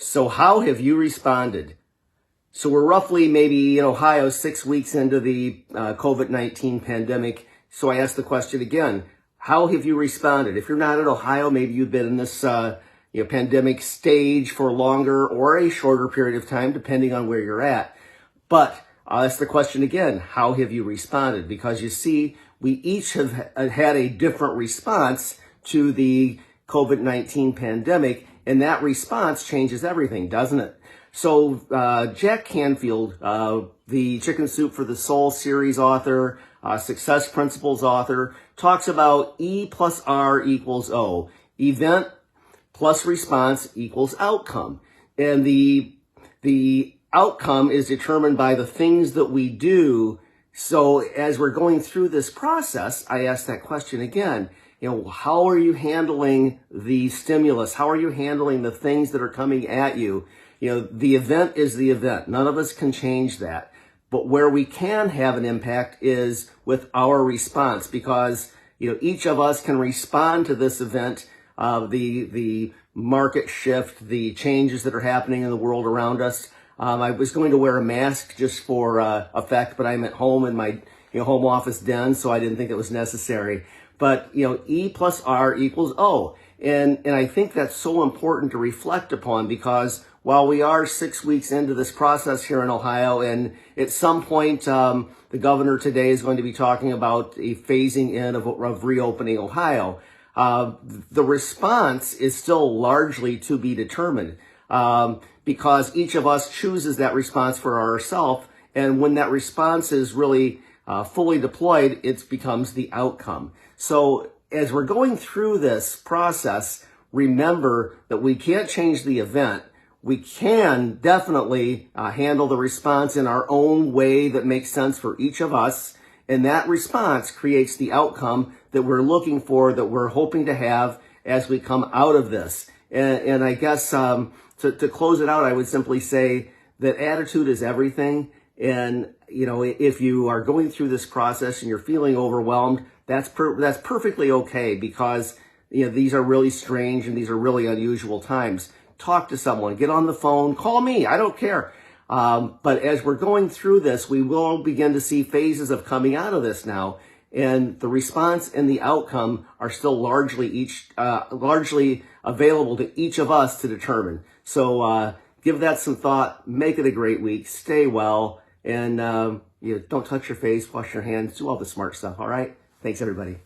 So how have you responded? So we're roughly maybe in Ohio 6 weeks into the COVID-19 pandemic. So I asked the question again, how have you responded? If you're not in Ohio, maybe you've been in this pandemic stage for longer or a shorter period of time, depending on where you're at. But I'll ask the question again, how have you responded? Because you see, we each have had a different response to the COVID-19 pandemic, and that response changes everything, doesn't it? So Jack Canfield, the Chicken Soup for the Soul series author, Success Principles author, talks about E plus R equals O. Event plus response equals outcome. And the outcome is determined by the things that we do. So as we're going through this process, I ask that question again. How are you handling the stimulus? How are you handling the things that are coming at you? The event is the event. None of us can change that. But where we can have an impact is with our response, because each of us can respond to this event, the market shift, the changes that are happening in the world around us. I was going to wear a mask just for effect, but I'm at home in my home office den, so I didn't think it was necessary. But E plus R equals O, and I think that's so important to reflect upon, because while we are 6 weeks into this process here in Ohio, and at some point the governor today is going to be talking about a phasing in of reopening Ohio, the response is still largely to be determined, because each of us chooses that response for ourselves, and when that response is really fully deployed, it becomes the outcome. So as we're going through this process, remember that we can't change the event. We can definitely handle the response in our own way that makes sense for each of us. And that response creates the outcome that we're looking for, that we're hoping to have as we come out of this. And I guess to close it out, I would simply say that attitude is everything. And, if you are going through this process and you're feeling overwhelmed, that's perfectly okay, because, these are really strange and these are really unusual times. Talk to someone, get on the phone, call me, I don't care. But as we're going through this, we will begin to see phases of coming out of this now. And the response and the outcome are still largely available to each of us to determine. So give that some thought, make it a great week, stay well, and don't touch your face, wash your hands, do all the smart stuff, all right? Thanks, everybody.